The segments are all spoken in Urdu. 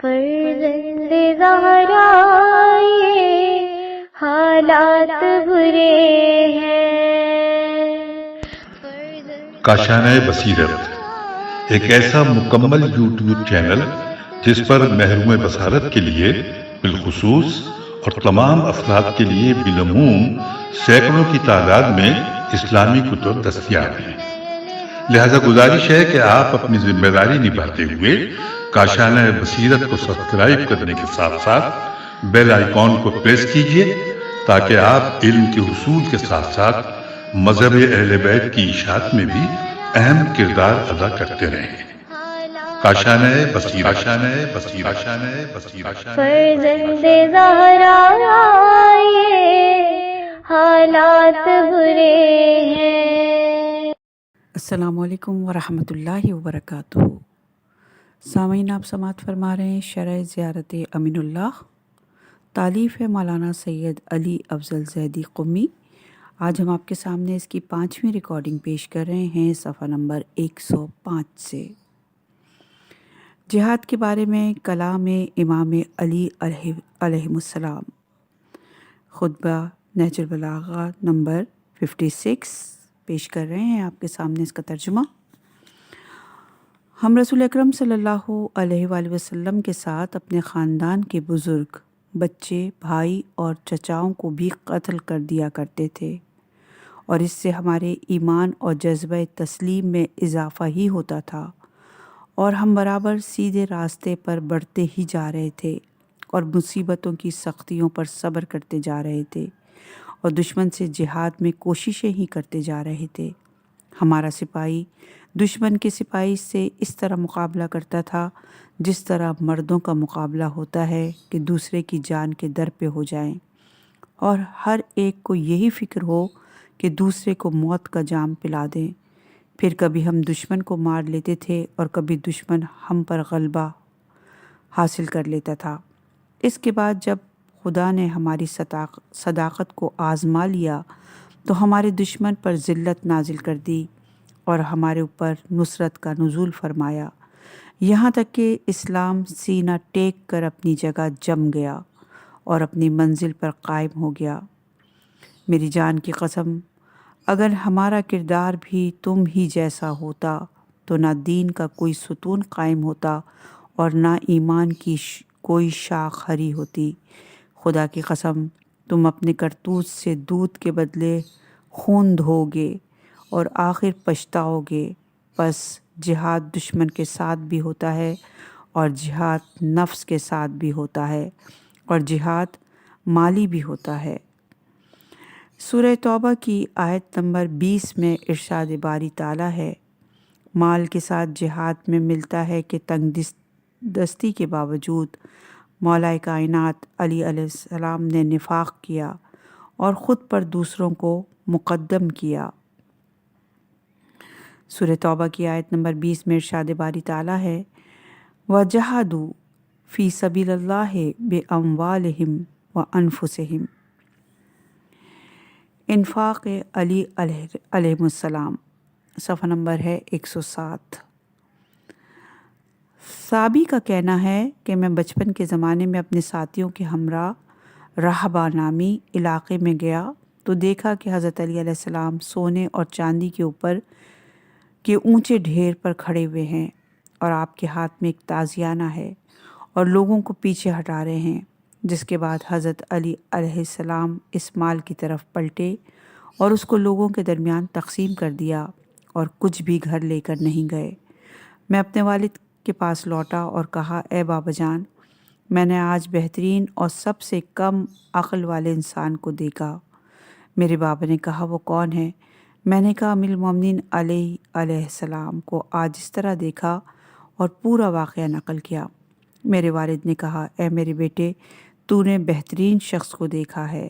فرزند زہرا یہ حالات برے ہیں۔ کاشانۂ بصیرت ایک ایسا مکمل یوٹیوب چینل جس پر محروم بصارت کے لیے بالخصوص اور تمام افراد کے لیے بالعموم سینکڑوں کی تعداد میں اسلامی کتب دستیاب ہیں۔ لہذا گزارش ہے کہ آپ اپنی ذمہ داری نبھاتے ہوئے کاشانۂ بصیرت کو سبسکرائب کرنے کے ساتھ ساتھ بیل آئیکن کو پریس کیجیے تاکہ آپ علم کے حصول کے ساتھ ساتھ مذہب اہل بیت کی اشاعت میں بھی اہم کردار ادا کرتے رہیں۔ کاشانۂ بصیرت، کاشانۂ بصیرت، کاشانۂ بصیرت۔ فرزند زہرا یہ حالات برے ہیں۔ السلام علیکم ورحمۃ اللہ وبرکاتہ۔ سامعین، آپ سماعت فرما رہے ہیں شرح زیارت امین اللہ، تالیف ہے مولانا سید علی افضل زیدی قمی۔ آج ہم آپ کے سامنے اس کی 5ویں ریکارڈنگ پیش کر رہے ہیں صفحہ نمبر 105 سے۔ جہاد کے بارے میں کلام امام علی علیہ السلام، خطبہ نہج البلاغہ نمبر 56 پیش کر رہے ہیں آپ کے سامنے اس کا ترجمہ۔ ہم رسول اکرم صلی اللہ علیہ وآلہ وسلم کے ساتھ اپنے خاندان کے بزرگ، بچے، بھائی اور چچاؤں کو بھی قتل کر دیا کرتے تھے، اور اس سے ہمارے ایمان اور جذبہ تسلیم میں اضافہ ہی ہوتا تھا، اور ہم برابر سیدھے راستے پر بڑھتے ہی جا رہے تھے اور مصیبتوں کی سختیوں پر صبر کرتے جا رہے تھے، اور دشمن سے جہاد میں کوششیں ہی کرتے جا رہے تھے۔ ہمارا سپاہی دشمن کے سپاہی سے اس طرح مقابلہ کرتا تھا جس طرح مردوں کا مقابلہ ہوتا ہے کہ دوسرے کی جان کے در پہ ہو جائیں، اور ہر ایک کو یہی فکر ہو کہ دوسرے کو موت کا جام پلا دیں۔ پھر کبھی ہم دشمن کو مار لیتے تھے اور کبھی دشمن ہم پر غلبہ حاصل کر لیتا تھا۔ اس کے بعد جب خدا نے ہماری صداقت کو آزما لیا تو ہمارے دشمن پر ذلت نازل کر دی اور ہمارے اوپر نصرت کا نزول فرمایا، یہاں تک کہ اسلام سینہ ٹیک کر اپنی جگہ جم گیا اور اپنی منزل پر قائم ہو گیا۔ میری جان کی قسم، اگر ہمارا کردار بھی تم ہی جیسا ہوتا تو نہ دین کا کوئی ستون قائم ہوتا اور نہ ایمان کی کوئی شاخ ہری ہوتی۔ خدا کی قسم، تم اپنے کرتوت سے دودھ کے بدلے خون دھو گے اور آخر پچھتاؤ گے۔ پس جہاد دشمن کے ساتھ بھی ہوتا ہے اور جہاد نفس کے ساتھ بھی ہوتا ہے اور جہاد مالی بھی ہوتا ہے۔ سورہ توبہ کی آیت نمبر 20 میں ارشاد باری تعالیٰ ہے، مال کے ساتھ جہاد میں ملتا ہے کہ تنگ دستی کے باوجود مولا کائنات علی علیہ السلام نے نفاق کیا اور خود پر دوسروں کو مقدم کیا۔ سورہ توبہ کی آیت نمبر 20 میں ارشاد باری تعالیٰ ہے، وَجَاهَدُوا فِي سَبِيلِ اللَّهِ بِأَمْوَالِهِمْ وَأَنفُسِهِمْ۔ انفاق علی علیہ السلام، صفحہ نمبر ہے 107۔ صابی کا کہنا ہے کہ میں بچپن کے زمانے میں اپنے ساتھیوں کے ہمراہ رہبہ نامی علاقے میں گیا تو دیکھا کہ حضرت علی علیہ السلام سونے اور چاندی کے اوپر کے اونچے ڈھیر پر کھڑے ہوئے ہیں، اور آپ کے ہاتھ میں ایک تازیانہ ہے اور لوگوں کو پیچھے ہٹا رہے ہیں۔ جس کے بعد حضرت علی علیہ السلام اس مال کی طرف پلٹے اور اس کو لوگوں کے درمیان تقسیم کر دیا اور کچھ بھی گھر لے کر نہیں گئے۔ میں اپنے والد کے پاس لوٹا اور کہا، اے بابا جان، میں نے آج بہترین اور سب سے کم عقل والے انسان کو دیکھا۔ میرے بابا نے کہا، وہ کون ہے؟ میں نے کہا، امیر المومنین علیہ السلام کو آج اس طرح دیکھا اور پورا واقعہ نقل کیا۔ میرے والد نے کہا، اے میرے بیٹے، تو نے بہترین شخص کو دیکھا ہے۔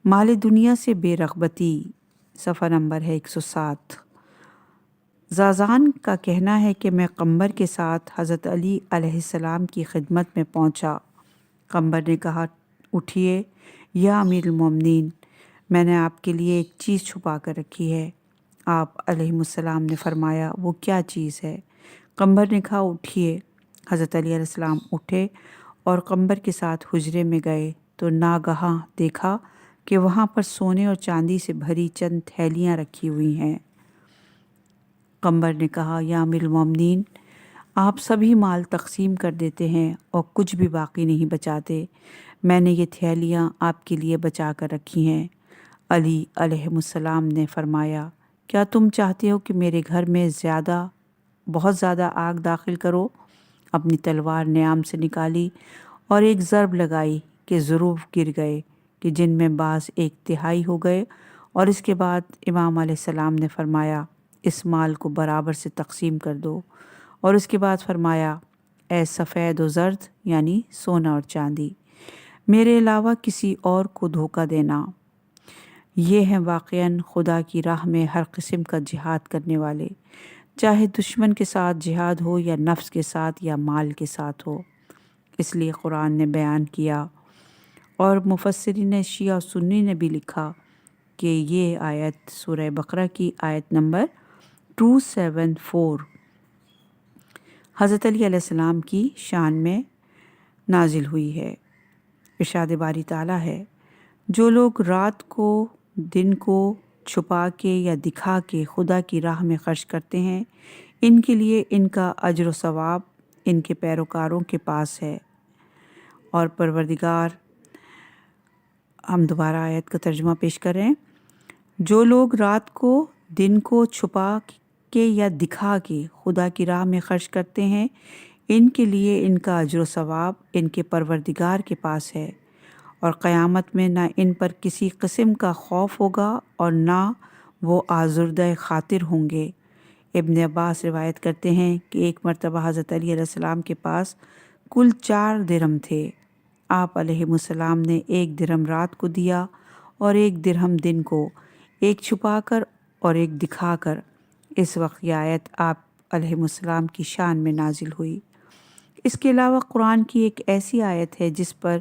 مال دنیا سے بے رغبتی، صفحہ نمبر ہے 107۔ زازان کا کہنا ہے کہ میں قمبر کے ساتھ حضرت علی علیہ السلام کی خدمت میں پہنچا۔ قمبر نے کہا، اٹھیے یا امیر المومنین، میں نے آپ کے لیے ایک چیز چھپا کر رکھی ہے۔ آپ علیہ السلام نے فرمایا، وہ کیا چیز ہے؟ قمبر نے کہا، اٹھیے۔ حضرت علی علیہ السلام اٹھے اور قمبر کے ساتھ حجرے میں گئے تو ناگہاں دیکھا کہ وہاں پر سونے اور چاندی سے بھری چند تھیلیاں رکھی ہوئی ہیں۔ قمبر نے کہا، یا امیر المومنین، آپ سبھی مال تقسیم کر دیتے ہیں اور کچھ بھی باقی نہیں بچاتے، میں نے یہ تھیلیاں آپ کے لیے بچا کر رکھی ہیں۔ علی علیہ السلام نے فرمایا، کیا تم چاہتے ہو کہ میرے گھر میں بہت زیادہ آگ داخل کرو؟ اپنی تلوار نیام سے نکالی اور ایک ضرب لگائی کہ ضروب گر گئے کہ جن میں بعض 1/3 ہو گئے، اور اس کے بعد امام علیہ السلام نے فرمایا، اس مال کو برابر سے تقسیم کر دو، اور اس کے بعد فرمایا، اے سفید و زرد یعنی سونا اور چاندی، میرے علاوہ کسی اور کو دھوکہ دینا، یہ ہیں واقعاً خدا کی راہ میں ہر قسم کا جہاد کرنے والے، چاہے دشمن کے ساتھ جہاد ہو یا نفس کے ساتھ یا مال کے ساتھ ہو۔ اس لیے قرآن نے بیان کیا اور مفسرین شیعہ و سنی نے بھی لکھا کہ یہ آیت سورہ بقرہ کی آیت نمبر 274 حضرت علی علیہ السلام کی شان میں نازل ہوئی ہے۔ ارشاد باری تعالیٰ ہے، جو لوگ رات کو دن کو چھپا کے یا دکھا کے خدا کی راہ میں خرچ کرتے ہیں، ان کے لیے ان کا اجر و ثواب ان کے پیروکاروں کے پاس ہے، اور پروردگار، ہم دوبارہ آیت کا ترجمہ پیش کریں، جو لوگ رات کو دن کو چھپا کے یا دکھا کے خدا کی راہ میں خرچ کرتے ہیں، ان کے لیے ان کا اجر و ثواب ان کے پروردگار کے پاس ہے، اور قیامت میں نہ ان پر کسی قسم کا خوف ہوگا اور نہ وہ آزردہ خاطر ہوں گے۔ ابن عباس روایت کرتے ہیں کہ ایک مرتبہ حضرت علی علیہ السلام کے پاس کل 4 درہم تھے۔ آپ علیہ السلام نے 1 درہم رات کو دیا اور 1 درہم دن کو، ایک چھپا کر اور ایک دکھا کر۔ اس وقت یہ آیت آپ علیہ السلام کی شان میں نازل ہوئی۔ اس کے علاوہ قرآن کی ایک ایسی آیت ہے جس پر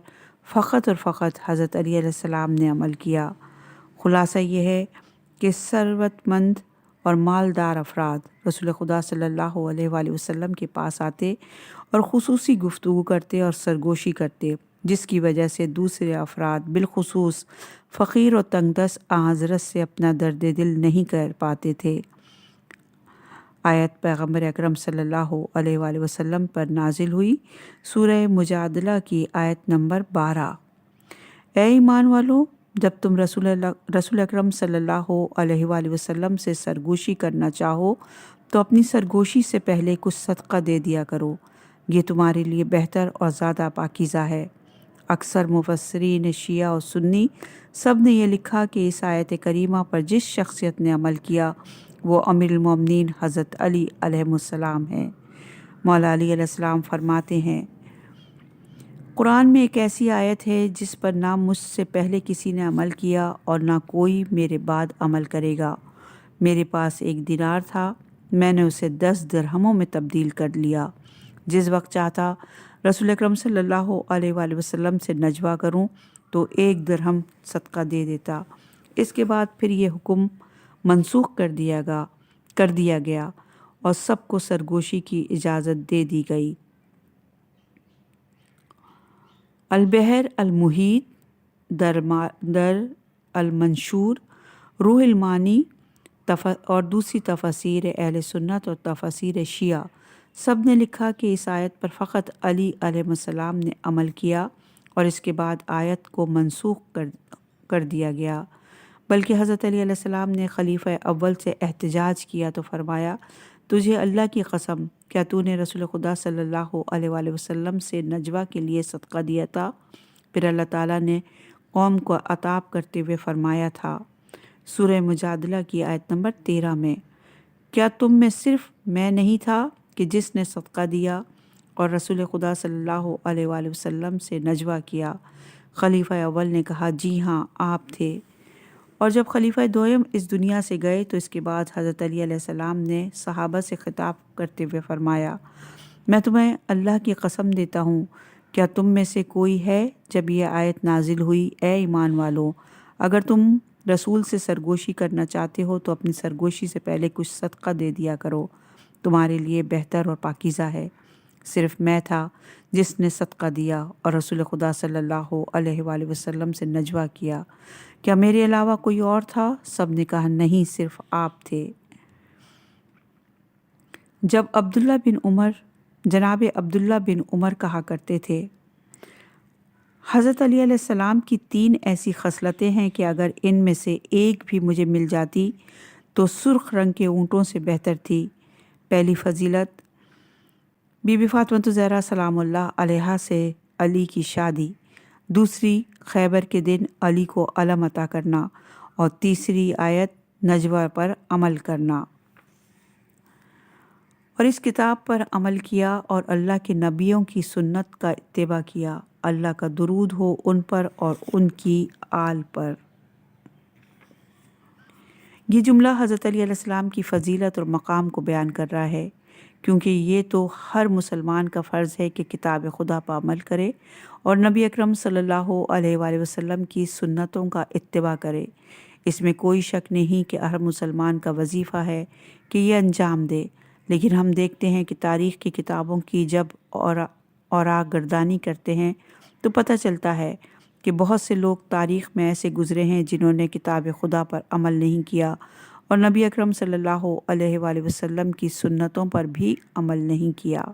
فقط اور فقط حضرت علی علیہ السلام نے عمل کیا۔ خلاصہ یہ ہے کہ ثروت مند اور مالدار افراد رسول خدا صلی اللہ علیہ وآلہ وسلم کے پاس آتے اور خصوصی گفتگو کرتے اور سرگوشی کرتے، جس کی وجہ سے دوسرے افراد بالخصوص فقیر و تنگ دست حضرت سے اپنا درد دل نہیں کر پاتے تھے۔ آیت پیغمبر اکرم صلی اللہ علیہ وآلہ وسلم پر نازل ہوئی، سورہ مجادلہ کی آیت نمبر 12۔ اے ایمان والو، جب تم رسول اکرم صلی اللہ علیہ وآلہ وسلم سے سرگوشی کرنا چاہو تو اپنی سرگوشی سے پہلے کچھ صدقہ دے دیا کرو، یہ تمہارے لیے بہتر اور زیادہ پاکیزہ ہے۔ اکثر مفسرین شیعہ و سنی سب نے یہ لکھا کہ اس آیت کریمہ پر جس شخصیت نے عمل کیا وہ امیر المومنین حضرت علی علیہ السلام ہیں۔ مولا علی علیہ السلام فرماتے ہیں، قرآن میں ایک ایسی آیت ہے جس پر نہ مجھ سے پہلے کسی نے عمل کیا اور نہ کوئی میرے بعد عمل کرے گا۔ میرے پاس 1 دینار تھا، میں نے اسے 10 درہموں میں تبدیل کر لیا۔ جس وقت چاہتا رسول اکرم صلی اللہ علیہ وآلہ وسلم سے نجوہ کروں تو 1 درہم صدقہ دے دیتا۔ اس کے بعد پھر یہ حکم منسوخ کر دیا گیا اور سب کو سرگوشی کی اجازت دے دی گئی۔ البحر المحیط در المنشور، روح المانی اور دوسری تفاسیر اہل سنت اور تفاسیر شیعہ سب نے لکھا کہ اس آیت پر فقط علی علیہ السلام نے عمل کیا اور اس کے بعد آیت کو منسوخ کر دیا گیا، بلکہ حضرت علی علیہ السلام نے خلیفہ اول سے احتجاج کیا تو فرمایا، تجھے اللہ کی قسم، کیا تو نے رسول خدا صلی اللہ علیہ وآلہ وسلم سے نجوہ کے لیے صدقہ دیا تھا؟ پھر اللہ تعالیٰ نے قوم کو عتاب کرتے ہوئے فرمایا تھا، سورہ مجادلہ کی آیت نمبر 13 میں، کیا تم میں صرف میں نہیں تھا کہ جس نے صدقہ دیا اور رسول خدا صلی اللہ علیہ وآلہ وسلم سے نجوہ کیا؟ خلیفہ اول نے کہا، جی ہاں آپ تھے۔ اور جب خلیفہ دوم اس دنیا سے گئے تو اس کے بعد حضرت علی علیہ السلام نے صحابہ سے خطاب کرتے ہوئے فرمایا، میں تمہیں اللہ کی قسم دیتا ہوں، کیا تم میں سے کوئی ہے جب یہ آیت نازل ہوئی، اے ایمان والو، اگر تم رسول سے سرگوشی کرنا چاہتے ہو تو اپنی سرگوشی سے پہلے کچھ صدقہ دے دیا کرو، تمہارے لیے بہتر اور پاکیزہ ہے۔ صرف میں تھا جس نے صدقہ دیا اور رسول خدا صلی اللہ علیہ وآلہ وسلم سے نجوہ کیا، کیا میرے علاوہ کوئی اور تھا؟ سب نے کہا نہیں، صرف آپ تھے۔ جناب عبداللہ بن عمر کہا کرتے تھے، حضرت علی علیہ السلام کی 3 ایسی خصلتیں ہیں کہ اگر ان میں سے ایک بھی مجھے مل جاتی تو سرخ رنگ کے اونٹوں سے بہتر تھی۔ پہلی فضیلت بی بی فاطمہ الزہرا سلام اللہ علیہا سے علی کی شادی، دوسری خیبر کے دن علی کو علم عطا کرنا، اور تیسری آیت نجوہ پر عمل کرنا۔ اور اس کتاب پر عمل کیا اور اللہ کے نبیوں کی سنت کا اتباع کیا۔ اللہ کا درود ہو ان پر اور ان کی آل پر۔ یہ جملہ حضرت علی علیہ السلام کی فضیلت اور مقام کو بیان کر رہا ہے، کیونکہ یہ تو ہر مسلمان کا فرض ہے کہ کتاب خدا پر عمل کرے اور نبی اکرم صلی اللہ علیہ وآلہ وسلم کی سنتوں کا اتباع کرے۔ اس میں کوئی شک نہیں کہ ہر مسلمان کا وظیفہ ہے کہ یہ انجام دے، لیکن ہم دیکھتے ہیں کہ تاریخ کی کتابوں کی جب اوراق گردانی کرتے ہیں تو پتہ چلتا ہے کہ بہت سے لوگ تاریخ میں ایسے گزرے ہیں جنہوں نے کتاب خدا پر عمل نہیں کیا اور نبی اکرم صلی اللہ علیہ وآلہ وسلم کی سنتوں پر بھی عمل نہیں کیا۔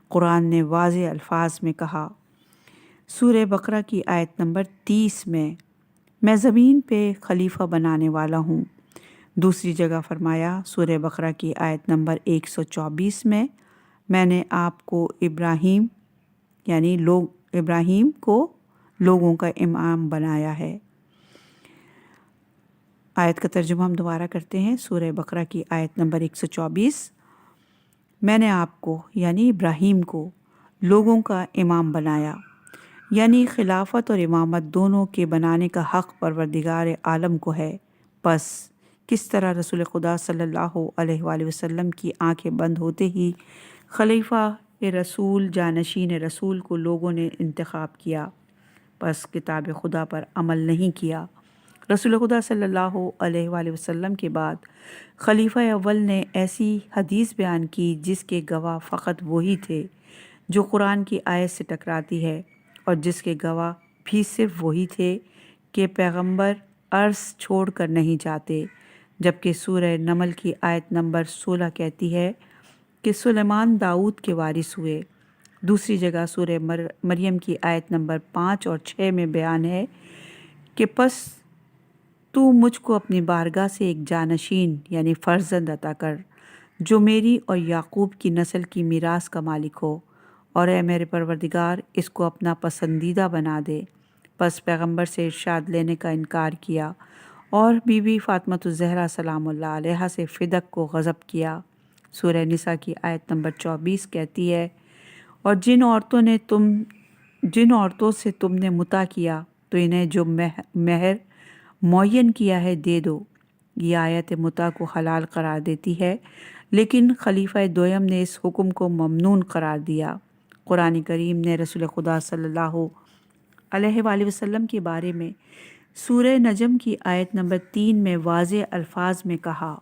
قرآن نے واضح الفاظ میں کہا، سورہ بقرہ کی آیت نمبر 30 میں زمین پہ خلیفہ بنانے والا ہوں۔ دوسری جگہ فرمایا سورہ بقرہ کی آیت نمبر 124 میں نے آپ کو ابراہیم کو لوگوں کا امام بنایا ہے۔ آیت کا ترجمہ ہم دوبارہ کرتے ہیں۔ سورہ بقرہ کی آیت نمبر 124، میں نے آپ کو یعنی ابراہیم کو لوگوں کا امام بنایا، یعنی خلافت اور امامت دونوں کے بنانے کا حق پروردگار عالم کو ہے۔ پس کس طرح رسول خدا صلی اللہ علیہ وآلہ وسلم کی آنکھیں بند ہوتے ہی خلیفہ رسول جانشین رسول کو لوگوں نے انتخاب کیا، پس کتاب خدا پر عمل نہیں کیا۔ رسول خدا صلی اللہ علیہ وآلہ وسلم کے بعد خلیفہ اول نے ایسی حدیث بیان کی جس کے گواہ فقط وہی تھے جو قرآن کی آیت سے ٹکراتی ہے، اور جس کے گواہ بھی صرف وہی تھے کہ پیغمبر عرض چھوڑ کر نہیں جاتے، جبکہ سورہ نمل کی آیت نمبر 16 کہتی ہے کہ سلیمان داؤد کے وارث ہوئے۔ دوسری جگہ سورہ مریم کی آیت نمبر 5 اور 6 میں بیان ہے کہ پس تو مجھ کو اپنی بارگاہ سے ایک جانشین یعنی فرزند عطا کر جو میری اور یعقوب کی نسل کی میراث کا مالک ہو، اور اے میرے پروردگار اس کو اپنا پسندیدہ بنا دے۔ پس پیغمبر سے ارشاد لینے کا انکار کیا اور بی بی فاطمہ الزہرا سلام اللہ علیہا سے فدق کو غضب کیا۔ سورہ نساء کی آیت نمبر 24 کہتی ہے، اور جن عورتوں سے تم نے متع کیا تو انہیں جو مہر معین کیا ہے دے دو۔ یہ آیت متع کو حلال قرار دیتی ہے، لیکن خلیفہ دویم نے اس حکم کو ممنون قرار دیا۔ قرآن کریم نے رسول خدا صلی اللہ علیہ وآلہ وسلم کے بارے میں سورہ نجم کی آیت نمبر 3 میں واضح الفاظ میں کہا،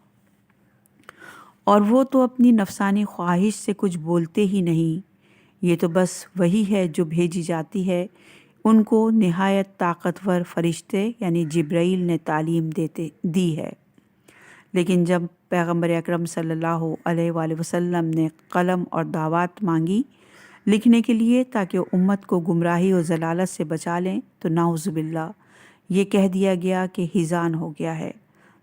اور وہ تو اپنی نفسانی خواہش سے کچھ بولتے ہی نہیں، یہ تو بس وہی ہے جو بھیجی جاتی ہے، ان کو نہایت طاقتور فرشتے یعنی جبرائیل نے تعلیم دی ہے۔ لیکن جب پیغمبر اکرم صلی اللہ علیہ وآلہ وسلم نے قلم اور دعوات مانگی لکھنے کے لیے تاکہ امت کو گمراہی اور ضلالت سے بچا لیں، تو نعوذ باللہ یہ کہہ دیا گیا کہ ہیزان ہو گیا ہے۔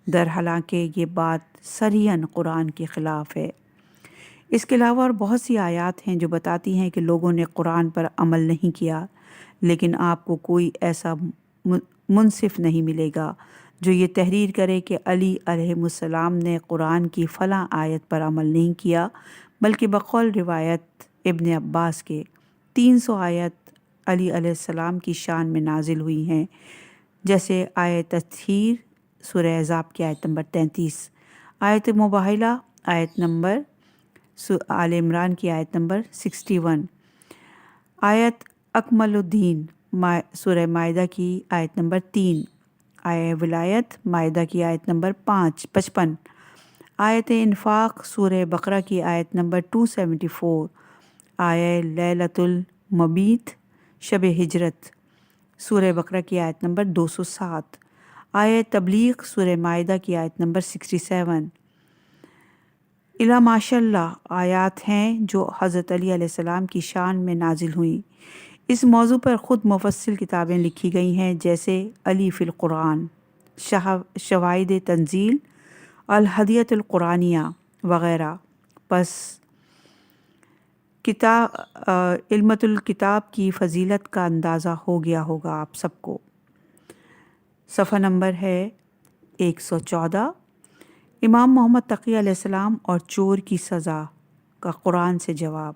در حالانکہ یہ بات صریحاً قرآن کے خلاف ہے۔ اس کے علاوہ اور بہت سی آیات ہیں جو بتاتی ہیں کہ لوگوں نے قرآن پر عمل نہیں کیا، لیکن آپ کو کوئی ایسا منصف نہیں ملے گا جو یہ تحریر کرے کہ علی علیہ السلام نے قرآن کی فلاں آیت پر عمل نہیں کیا، بلکہ بقول روایت ابن عباس کے 300 آیت علی علیہ السلام کی شان میں نازل ہوئی ہیں، جیسے آیت تطہیر سورہ احزاب کی آیت نمبر 33، آیت مباہلہ آیت نمبر آل عمران کی آیت نمبر 61، آیت اکمل الدین سورہ مائدہ کی آیت نمبر 3، آیت ولایت مائدہ کی آیت نمبر 55، آیت انفاق سورہ بقرہ کی آیت نمبر 274، آیہ لیلۃ المبیت شب ہجرت سورہ بقرہ کی آیت نمبر 207، آیہ تبلیغ سورہ مائدہ کی آیت نمبر 67۔ الا ماشاء اللہ آیات ہیں جو حضرت علی علیہ السلام کی شان میں نازل ہوئیں۔ اس موضوع پر خود مفصل کتابیں لکھی گئی ہیں، جیسے علی فی القرآن، شواہد تنزیل، الہدیۃ القرآنیہ وغیرہ۔ پس علمت الکتاب کی فضیلت کا اندازہ ہو گیا ہوگا آپ سب کو۔ صفحہ نمبر ہے 114، امام محمد تقی علیہ السلام اور چور کی سزا کا قرآن سے جواب۔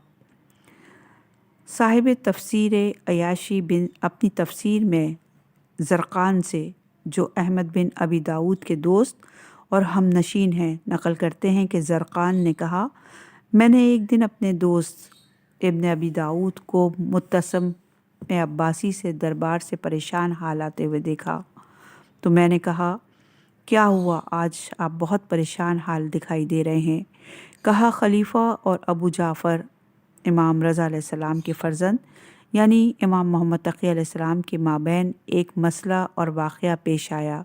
صاحب تفسیر عیاشی بن اپنی تفسیر میں زرقان سے، جو احمد بن ابی داود کے دوست اور ہم نشین ہیں، نقل کرتے ہیں کہ زرقان نے کہا، میں نے ایک دن اپنے دوست ابن ابی داود کو متسم عباسی سے دربار سے پریشان حال آتے ہوئے دیکھا، تو میں نے کہا، کیا ہوا؟ آج آپ بہت پریشان حال دکھائی دے رہے ہیں۔ کہا، خلیفہ اور ابو جعفر امام رضا علیہ السلام کے فرزند یعنی امام محمد تقی علیہ السلام کے مابین ایک مسئلہ اور واقعہ پیش آیا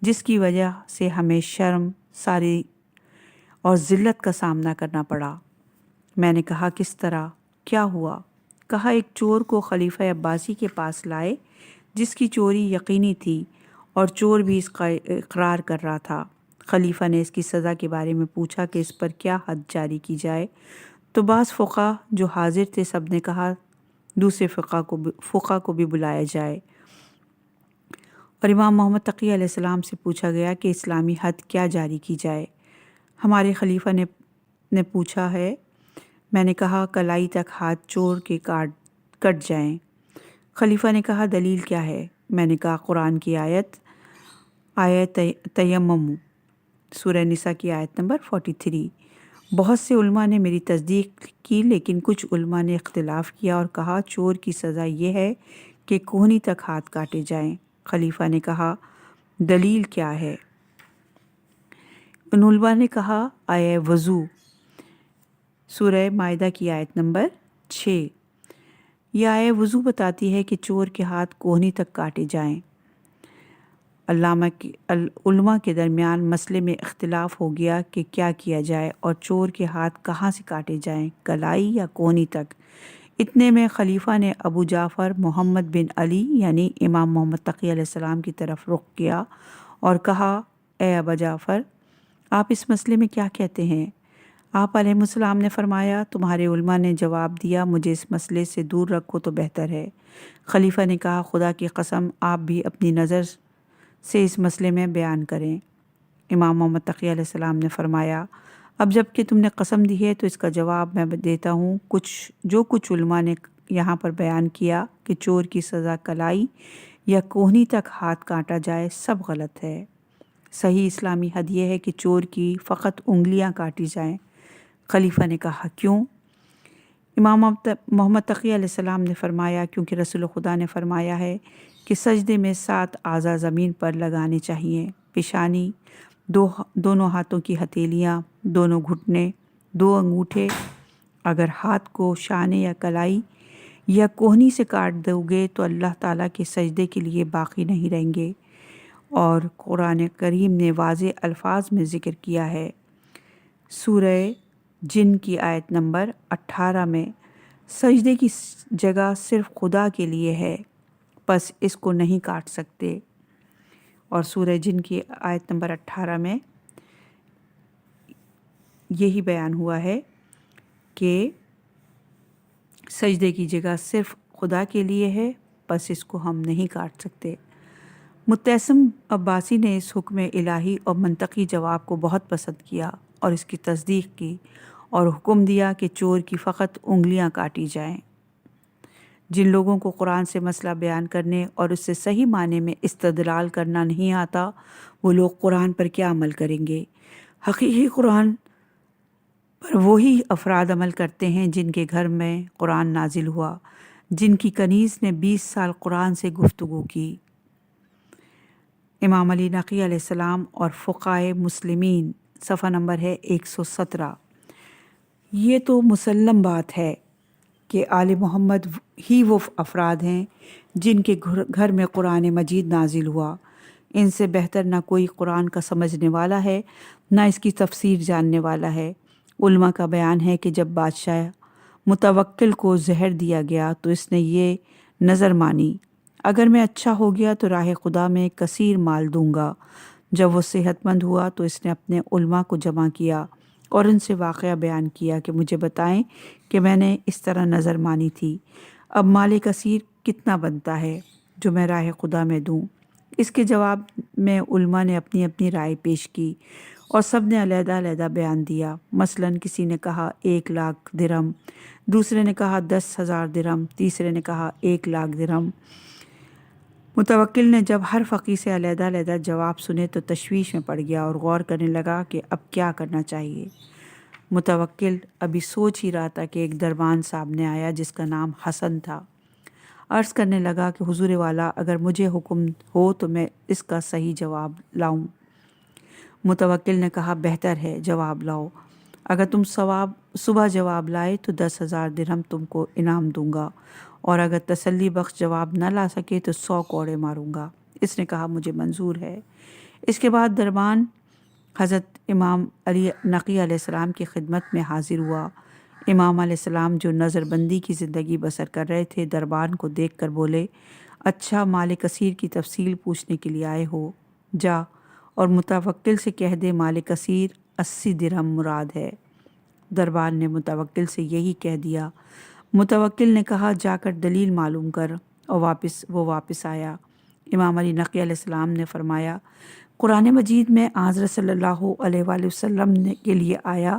جس کی وجہ سے ہمیں شرم ساری اور ذلت کا سامنا کرنا پڑا۔ میں نے کہا، کس طرح؟ کیا ہوا؟ کہا، ایک چور کو خلیفہ عباسی کے پاس لائے جس کی چوری یقینی تھی اور چور بھی اس کا اقرار کر رہا تھا۔ خلیفہ نے اس کی سزا کے بارے میں پوچھا کہ اس پر کیا حد جاری کی جائے، تو بعض فقہ جو حاضر تھے سب نے کہا دوسرے فقہ کو بھی بلایا جائے، اور امام محمد تقی علیہ السلام سے پوچھا گیا کہ اسلامی حد کیا جاری کی جائے۔ ہمارے خلیفہ نے پوچھا ہے۔ میں نے کہا، کلائی تک ہاتھ چور کے کٹ جائیں۔ خلیفہ نے کہا، دلیل کیا ہے؟ میں نے کہا، قرآن کی آیت تیمم سورہ نساء کی آیت نمبر 43۔ بہت سے علماء نے میری تصدیق کی، لیکن کچھ علماء نے اختلاف کیا اور کہا چور کی سزا یہ ہے کہ کوہنی تک ہاتھ کاٹے جائیں۔ خلیفہ نے کہا، دلیل کیا ہے؟ ان علماء نے کہا، آیہ وضو سورہ مائدہ کی آیت نمبر 6۔ یہ آیہ وضو بتاتی ہے کہ چور کے ہاتھ کوہنی تک کاٹے جائیں۔ علماء کے درمیان مسئلے میں اختلاف ہو گیا کہ کیا کیا جائے اور چور کے ہاتھ کہاں سے کاٹے جائیں، کلائی یا کونی تک۔ اتنے میں خلیفہ نے ابو جعفر محمد بن علی یعنی امام محمد تقی علیہ السلام کی طرف رخ کیا اور کہا، اے ابا جعفر، آپ اس مسئلے میں کیا کہتے ہیں؟ آپ علیہ السلام نے فرمایا، تمہارے علماء نے جواب دیا، مجھے اس مسئلے سے دور رکھو تو بہتر ہے۔ خلیفہ نے کہا، خدا کی قسم آپ بھی اپنی نظر سے اس مسئلے میں بیان کریں۔ امام محمد تقی علیہ السلام نے فرمایا، اب جب کہ تم نے قسم دی ہے تو اس کا جواب میں دیتا ہوں۔ کچھ علماء نے یہاں پر بیان کیا کہ چور کی سزا کلائی یا کوہنی تک ہاتھ کاٹا جائے، سب غلط ہے۔ صحیح اسلامی حد یہ ہے کہ چور کی فقط انگلیاں کاٹی جائیں۔ خلیفہ نے کہا، کیوں؟ امام محمد تقی علیہ السلام نے فرمایا، کیونکہ رسول خدا نے فرمایا ہے کہ سجدے میں 7 اعضاء زمین پر لگانے چاہیے: پیشانی، دونوں ہاتھوں کی ہتھیلیاں، دونوں گھٹنے، 2 انگوٹھے۔ اگر ہاتھ کو شانے یا کلائی یا کوہنی سے کاٹ دو گے تو اللہ تعالیٰ کے سجدے کے لیے باقی نہیں رہیں گے۔ اور قرآن کریم نے واضح الفاظ میں ذکر کیا ہے، سورہ جن کی آیت نمبر 18 میں، سجدے کی جگہ صرف خدا کے لیے ہے، پس اس کو نہیں کاٹ سکتے۔ اور سورہ جن کی آیت نمبر 18 میں یہی بیان ہوا ہے کہ سجدے کی جگہ صرف خدا کے لیے ہے، پس اس کو ہم نہیں کاٹ سکتے۔ متسم عباسی نے اس حکم الہی اور منطقی جواب کو بہت پسند کیا اور اس کی تصدیق کی اور حکم دیا کہ چور کی فقط انگلیاں کاٹی جائیں۔ جن لوگوں کو قرآن سے مسئلہ بیان کرنے اور اس سے صحیح معنی میں استدلال کرنا نہیں آتا، وہ لوگ قرآن پر کیا عمل کریں گے؟ حقیقی قرآن پر وہی افراد عمل کرتے ہیں جن کے گھر میں قرآن نازل ہوا، جن کی کنیز نے 20 سال قرآن سے گفتگو کی۔ امام علی نقی علیہ السلام اور فقہائے مسلمین، صفحہ نمبر ہے 117۔ یہ تو مسلم بات ہے کہ آل محمد ہی وہ افراد ہیں جن کے گھر میں قرآن مجید نازل ہوا۔ ان سے بہتر نہ کوئی قرآن کا سمجھنے والا ہے، نہ اس کی تفسیر جاننے والا ہے۔ علماء کا بیان ہے کہ جب بادشاہ متوکل کو زہر دیا گیا تو اس نے یہ نظر مانی، اگر میں اچھا ہو گیا تو راہ خدا میں کثیر مال دوں گا۔ جب وہ صحت مند ہوا تو اس نے اپنے علماء کو جمع کیا اور ان سے واقعہ بیان کیا کہ مجھے بتائیں کہ میں نے اس طرح نظر مانی تھی، اب مال کثیر کتنا بنتا ہے جو میں راہ خدا میں دوں؟ اس کے جواب میں علماء نے اپنی اپنی رائے پیش کی اور سب نے علیحدہ علیحدہ بیان دیا۔ مثلاً کسی نے کہا 1,00,000 درہم، دوسرے نے کہا 10,000 درہم، تیسرے نے کہا 1,00,000 درہم۔ متوکل نے جب ہر فقیر سے علیحدہ علیحدہ جواب سنے تو تشویش میں پڑ گیا اور غور کرنے لگا کہ اب کیا کرنا چاہیے۔ متوکل ابھی سوچ ہی رہا تھا کہ ایک دربان سامنے آیا جس کا نام حسن تھا۔ عرض کرنے لگا کہ حضور والا، اگر مجھے حکم ہو تو میں اس کا صحیح جواب لاؤں۔ متوکل نے کہا بہتر ہے، جواب لاؤ۔ اگر تم صبح جواب لائے تو 10,000 درہم تم کو انعام دوں گا، اور اگر تسلی بخش جواب نہ لا سکے تو 100 کوڑے ماروں گا۔ اس نے کہا مجھے منظور ہے۔ اس کے بعد دربان حضرت امام علی نقی علیہ السلام کی خدمت میں حاضر ہوا۔ امام علیہ السلام جو نظر بندی کی زندگی بسر کر رہے تھے، دربان کو دیکھ کر بولے، اچھا مال کثیر کی تفصیل پوچھنے کے لیے آئے ہو؟ جا اور متوکل سے کہہ دے مال کثیر 80 درہم مراد ہے۔ دربان نے متوکل سے یہی کہہ دیا۔ متوکل نے کہا جا کر دلیل معلوم کر، اور وہ واپس آیا۔ امام علی نقی علیہ السلام نے فرمایا، قرآن مجید میں حضرت صلی اللہ علیہ وآلہ وسلم کے لیے آیا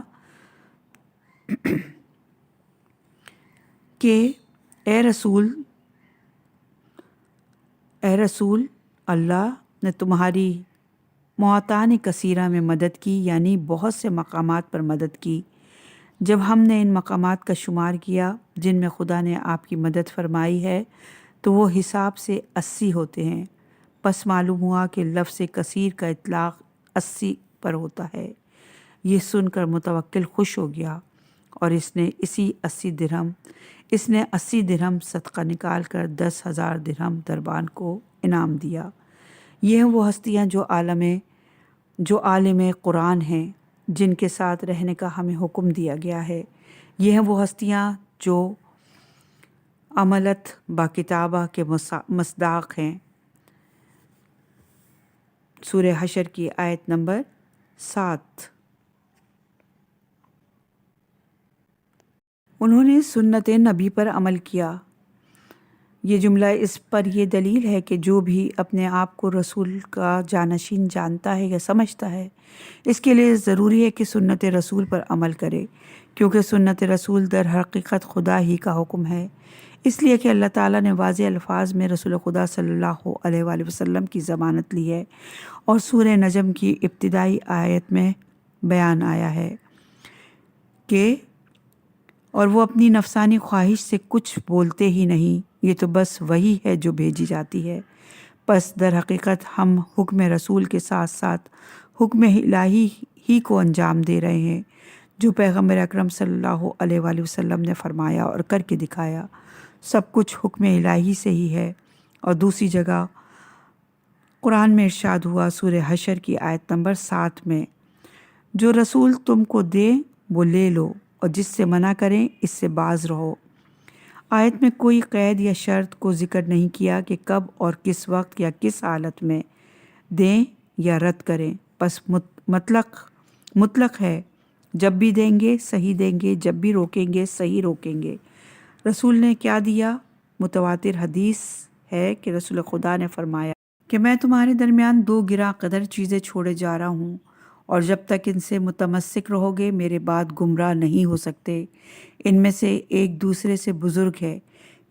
کہ اے رسول اللہ نے تمہاری معطان کثیرہ میں مدد کی، یعنی بہت سے مقامات پر مدد کی۔ جب ہم نے ان مقامات کا شمار کیا جن میں خدا نے آپ کی مدد فرمائی ہے تو وہ حساب سے 80 ہوتے ہیں۔ پس معلوم ہوا کہ لفظ کثیر کا اطلاق 80 پر ہوتا ہے۔ یہ سن کر متوکل خوش ہو گیا اور اس نے 80 درہم صدقہ نکال کر 10,000 درہم دربان کو انعام دیا۔ یہ ہیں وہ ہستیاں جو عالم قرآن ہیں، جن کے ساتھ رہنے کا ہمیں حکم دیا گیا ہے۔ یہ ہیں وہ ہستیاں جو عملت با کتابہ کے مصداق ہیں۔ سورہ حشر کی آیت نمبر 7۔ انہوں نے سنت نبی پر عمل کیا۔ یہ جملہ اس پر یہ دلیل ہے کہ جو بھی اپنے آپ کو رسول کا جانشین جانتا ہے یا سمجھتا ہے، اس کے لیے ضروری ہے کہ سنت رسول پر عمل کرے، کیونکہ سنت رسول در حقیقت خدا ہی کا حکم ہے۔ اس لیے کہ اللہ تعالیٰ نے واضح الفاظ میں رسول خدا صلی اللہ علیہ وآلہ وسلم کی ضمانت لی ہے، اور سورہ نجم کی ابتدائی آیت میں بیان آیا ہے کہ اور وہ اپنی نفسانی خواہش سے کچھ بولتے ہی نہیں، یہ تو بس وہی ہے جو بھیجی جاتی ہے۔ پس در حقیقت ہم حکم رسول کے ساتھ ساتھ حکم الہی ہی کو انجام دے رہے ہیں، جو پیغمبر اکرم صلی اللہ علیہ وآلہ وسلم نے فرمایا اور کر کے دکھایا۔ سب کچھ حکم الہی سے ہی ہے۔ اور دوسری جگہ قرآن میں ارشاد ہوا سورہ حشر کی آیت نمبر 7 میں، جو رسول تم کو دے وہ لے لو، اور جس سے منع کریں اس سے باز رہو۔ آیت میں کوئی قید یا شرط کو ذکر نہیں کیا کہ کب اور کس وقت یا کس حالت میں دیں یا رد کریں، بس مطلق ہے، جب بھی دیں گے صحیح دیں گے، جب بھی روکیں گے صحیح روکیں گے۔ رسول نے کیا دیا؟ متواتر حدیث ہے کہ رسول خدا نے فرمایا کہ میں تمہارے درمیان 2 گراں قدر چیزیں چھوڑے جا رہا ہوں، اور جب تک ان سے متمسک رہو گے میرے بعد گمراہ نہیں ہو سکتے۔ ان میں سے ایک دوسرے سے بزرگ ہے۔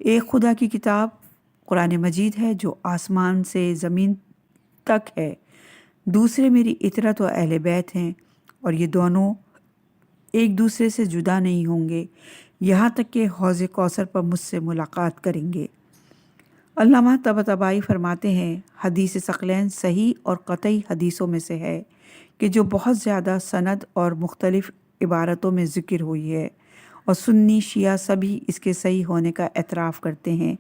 ایک خدا کی کتاب قرآن مجید ہے جو آسمان سے زمین تک ہے، دوسرے میری اطرت و اہل بیت ہیں، اور یہ دونوں ایک دوسرے سے جدا نہیں ہوں گے یہاں تک کہ حوض کوثر پر مجھ سے ملاقات کریں گے۔ علامہ طباطبائی فرماتے ہیں حدیث ثقلین صحیح اور قطعی حدیثوں میں سے ہے کہ جو بہت زیادہ سند اور مختلف عبارتوں میں ذکر ہوئی ہے، اور سنی شیعہ سبھی اس کے صحیح ہونے کا اعتراف کرتے ہیں۔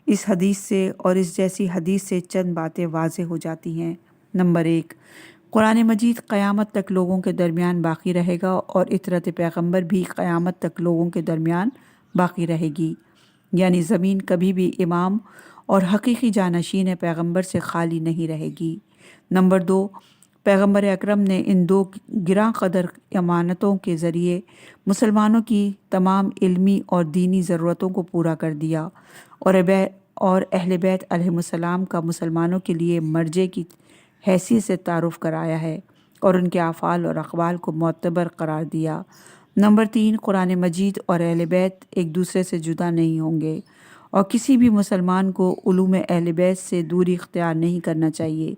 اس حدیث سے اور اس جیسی حدیث سے چند باتیں واضح ہو جاتی ہیں۔ نمبر 1، قرآن مجید قیامت تک لوگوں کے درمیان باقی رہے گا اور اطرت پیغمبر بھی قیامت تک لوگوں کے درمیان باقی رہے گی، یعنی زمین کبھی بھی امام اور حقیقی جانشین پیغمبر سے خالی نہیں رہے گی۔ نمبر 2، پیغمبر اکرم نے ان 2 گراں قدر امانتوں کے ذریعے مسلمانوں کی تمام علمی اور دینی ضرورتوں کو پورا کر دیا اور اہل بیت علیہ السلام کا مسلمانوں کے لیے مرجع کی حیثیت سے تعارف کرایا ہے اور ان کے افعال اور اقوال کو معتبر قرار دیا۔ نمبر 3، قرآن مجید اور اہل بیت ایک دوسرے سے جدا نہیں ہوں گے اور کسی بھی مسلمان کو علوم اہل بیت سے دوری اختیار نہیں کرنا چاہیے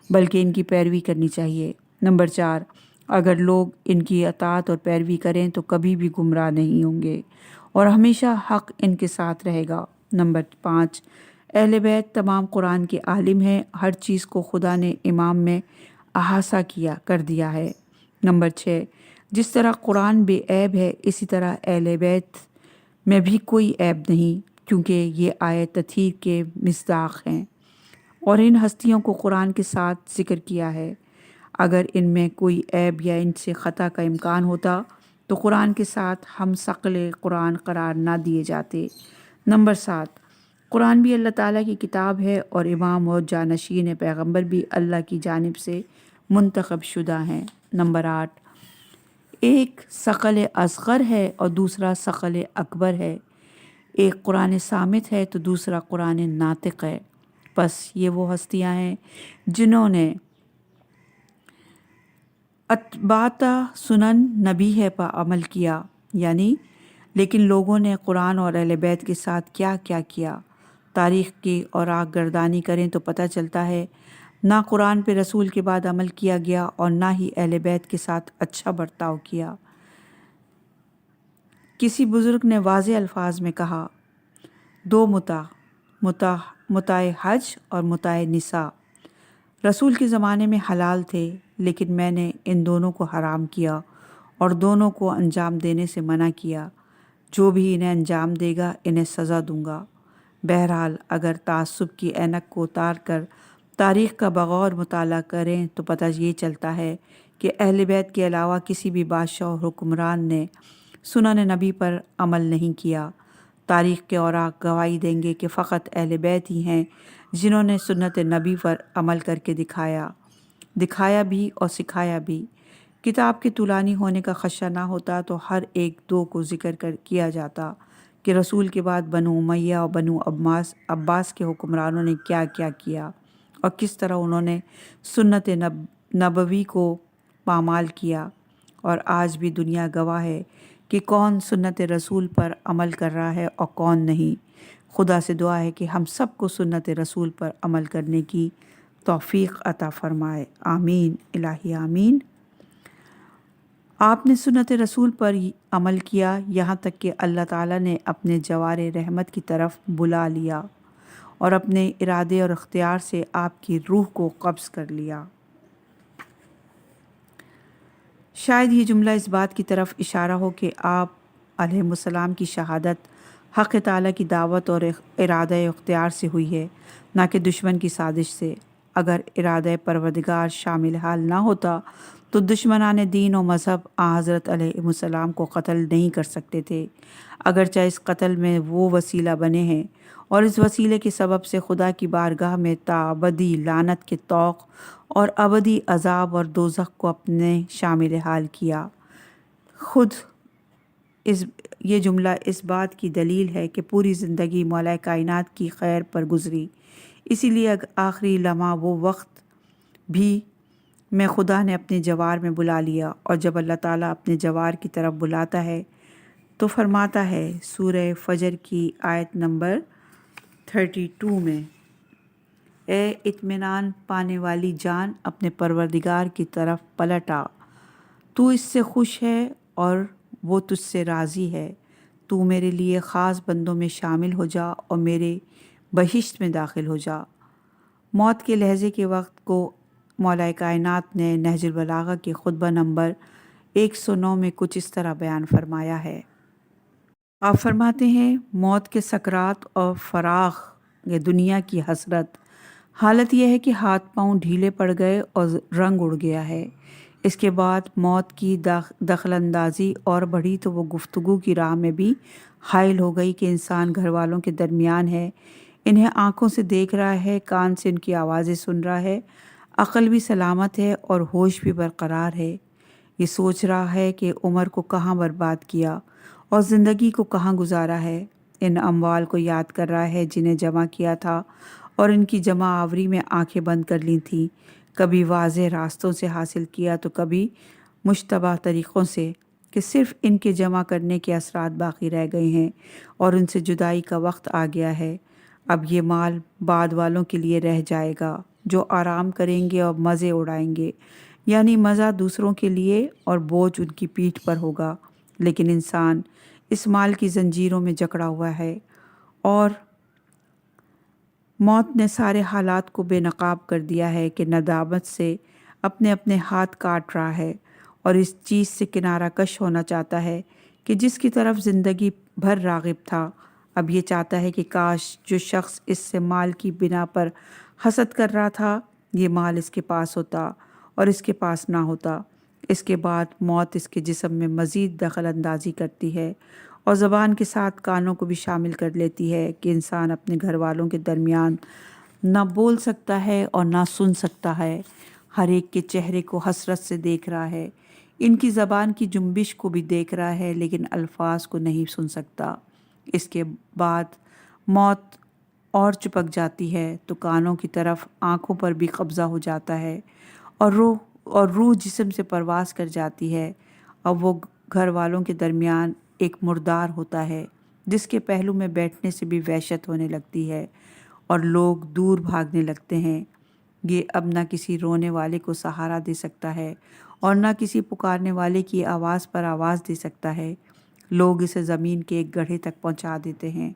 بلکہ ان کی پیروی کرنی چاہیے۔ نمبر 4، اگر لوگ ان کی اطاعت اور پیروی کریں تو کبھی بھی گمراہ نہیں ہوں گے اور ہمیشہ حق ان کے ساتھ رہے گا۔ نمبر 5، اہل بیت تمام قرآن کے عالم ہیں، ہر چیز کو خدا نے امام میں احاطہ کر دیا ہے۔ نمبر 6، جس طرح قرآن بے عیب ہے اسی طرح اہل بیت میں بھی کوئی عیب نہیں، کیونکہ یہ آیت تطہیر کے مصداق ہیں اور ان ہستیوں کو قرآن کے ساتھ ذکر کیا ہے۔ اگر ان میں کوئی عیب یا ان سے خطا کا امکان ہوتا تو قرآن کے ساتھ ہم ثقل قرآن قرار نہ دیے جاتے۔ نمبر 7، قرآن بھی اللہ تعالیٰ کی کتاب ہے اور امام اور جانشین پیغمبر بھی اللہ کی جانب سے منتخب شدہ ہیں۔ نمبر 8، ایک ثقل اصغر ہے اور دوسرا ثقل اکبر ہے، ایک قرآن صامت ہے تو دوسرا قرآن ناطق ہے۔ پس یہ وہ ہستیاں ہیں جنہوں نے اتباعت سنن نبی ہے پر عمل کیا، یعنی لیکن لوگوں نے قرآن اور اہل بیت کے ساتھ کیا کیا تاریخ کی اوراق گردانی کریں تو پتہ چلتا ہے نہ قرآن پہ رسول کے بعد عمل کیا گیا اور نہ ہی اہل بیت کے ساتھ اچھا برتاؤ کیا۔ کسی بزرگ نے واضح الفاظ میں کہا، 2 متاع حج اور متاع نساء رسول کے زمانے میں حلال تھے، لیکن میں نے ان دونوں کو حرام کیا اور دونوں کو انجام دینے سے منع کیا۔ جو بھی انہیں انجام دے گا انہیں سزا دوں گا۔ بہرحال اگر تعصب کی اینک کو اتار کر تاریخ کا بغور مطالعہ کریں تو پتہ یہ چلتا ہے کہ اہل بیت کے علاوہ کسی بھی بادشاہ اور حکمران نے سنن نبی پر عمل نہیں کیا۔ تاریخ کے اوراق گواہی دیں گے کہ فقط اہل بیت ہی ہیں جنہوں نے سنت نبی پر عمل کر کے دکھایا بھی اور سکھایا بھی۔ کتاب کے طولانی ہونے کا خدشہ نہ ہوتا تو ہر 1-2 کو ذکر کیا جاتا کہ رسول کے بعد بنو امیہ اور بنو عباس کے حکمرانوں نے کیا کیا اور کس طرح انہوں نے سنت نبوی کو پامال کیا، اور آج بھی دنیا گواہ ہے کہ کون سنت رسول پر عمل کر رہا ہے اور کون نہیں۔ خدا سے دعا ہے کہ ہم سب کو سنت رسول پر عمل کرنے کی توفیق عطا فرمائے، آمین الہی آمین۔ آپ نے سنت رسول پر عمل کیا یہاں تک کہ اللہ تعالیٰ نے اپنے جوار رحمت کی طرف بلا لیا اور اپنے ارادے اور اختیار سے آپ کی روح کو قبض کر لیا۔ شاید یہ جملہ اس بات کی طرف اشارہ ہو کہ آپ علیہ السلام کی شہادت حق تعالیٰ کی دعوت اور ارادہ اختیار سے ہوئی ہے، نہ کہ دشمن کی سازش سے۔ اگر ارادہ پروردگار شامل حال نہ ہوتا تو دشمنان دین و مذہب حضرت علیہ السلام کو قتل نہیں کر سکتے تھے، اگرچہ اس قتل میں وہ وسیلہ بنے ہیں اور اس وسیلے کے سبب سے خدا کی بارگاہ میں تابدی لعنت کے طوق اور ابدی عذاب اور دوزخ کو اپنے شامل حال کیا۔ خود یہ جملہ اس بات کی دلیل ہے کہ پوری زندگی مولا کائنات کی خیر پر گزری، اسی لیے آخری لمحہ وہ وقت بھی میں خدا نے اپنے جوار میں بلا لیا، اور جب اللہ تعالیٰ اپنے جوار کی طرف بلاتا ہے تو فرماتا ہے سورہ فجر کی آیت نمبر 32 میں، اے اطمینان پانے والی جان اپنے پروردگار کی طرف پلٹ آ، تو اس سے خوش ہے اور وہ تجھ سے راضی ہے، تو میرے لیے خاص بندوں میں شامل ہو جا اور میرے بہشت میں داخل ہو جا۔ موت کے لحظے کے وقت کو مولا کائنات نے نہج البلاغہ کے خطبہ نمبر 109 میں کچھ اس طرح بیان فرمایا ہے، آپ فرماتے ہیں موت کے سکرات اور فراغ یہ دنیا کی حسرت، حالت یہ ہے کہ ہاتھ پاؤں ڈھیلے پڑ گئے اور رنگ اڑ گیا ہے۔ اس کے بعد موت کی دخل اندازی اور بڑھی تو وہ گفتگو کی راہ میں بھی حائل ہو گئی کہ انسان گھر والوں کے درمیان ہے، انہیں آنکھوں سے دیکھ رہا ہے، کان سے ان کی آوازیں سن رہا ہے، عقل بھی سلامت ہے اور ہوش بھی برقرار ہے۔ یہ سوچ رہا ہے کہ عمر کو کہاں برباد کیا اور زندگی کو کہاں گزارا ہے، ان اموال کو یاد کر رہا ہے جنہیں جمع کیا تھا اور ان کی جمع آوری میں آنکھیں بند کر لی تھیں، کبھی واضح راستوں سے حاصل کیا تو کبھی مشتبہ طریقوں سے، کہ صرف ان کے جمع کرنے کے اثرات باقی رہ گئے ہیں اور ان سے جدائی کا وقت آ گیا ہے۔ اب یہ مال بعد والوں کے لیے رہ جائے گا جو آرام کریں گے اور مزے اڑائیں گے، یعنی مزہ دوسروں کے لیے اور بوجھ ان کی پیٹھ پر ہوگا۔ لیکن انسان اس مال کی زنجیروں میں جکڑا ہوا ہے اور موت نے سارے حالات کو بے نقاب کر دیا ہے کہ ندامت سے اپنے اپنے ہاتھ کاٹ رہا ہے اور اس چیز سے کنارہ کش ہونا چاہتا ہے کہ جس کی طرف زندگی بھر راغب تھا۔ اب یہ چاہتا ہے کہ کاش جو شخص اس سے مال کی بنا پر حسد کر رہا تھا، یہ مال اس کے پاس ہوتا اور اس کے پاس نہ ہوتا۔ اس کے بعد موت اس کے جسم میں مزید دخل اندازی کرتی ہے اور زبان کے ساتھ کانوں کو بھی شامل کر لیتی ہے کہ انسان اپنے گھر والوں کے درمیان نہ بول سکتا ہے اور نہ سن سکتا ہے، ہر ایک کے چہرے کو حسرت سے دیکھ رہا ہے، ان کی زبان کی جنبش کو بھی دیکھ رہا ہے لیکن الفاظ کو نہیں سن سکتا۔ اس کے بعد موت اور چپک جاتی ہے تو کانوں کی طرف آنکھوں پر بھی قبضہ ہو جاتا ہے اور روح جسم سے پرواز کر جاتی ہے۔ اب وہ گھر والوں کے درمیان ایک مردار ہوتا ہے جس کے پہلو میں بیٹھنے سے بھی وحشت ہونے لگتی ہے اور لوگ دور بھاگنے لگتے ہیں۔ یہ اب نہ کسی رونے والے کو سہارا دے سکتا ہے اور نہ کسی پکارنے والے کی آواز پر آواز دے سکتا ہے۔ لوگ اسے زمین کے ایک گڑھے تک پہنچا دیتے ہیں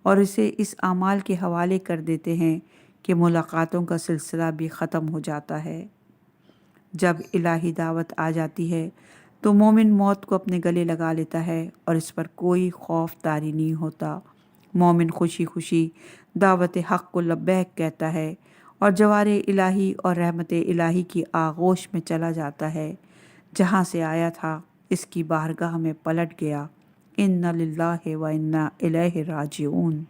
اور اسے اس اعمال کے حوالے کر دیتے ہیں کہ ملاقاتوں کا سلسلہ بھی ختم ہو جاتا ہے۔ جب الہی دعوت آ جاتی ہے تو مومن موت کو اپنے گلے لگا لیتا ہے اور اس پر کوئی خوف طاری نہیں ہوتا۔ مومن خوشی خوشی دعوت حق کو لبیک کہتا ہے اور جوار الہی اور رحمت الہی کی آغوش میں چلا جاتا ہے۔ جہاں سے آیا تھا اس کی بارگاہ میں پلٹ گیا۔ اِنَّ لِلَّهِ وَإِنَّا إِلَيْهِ راجعون۔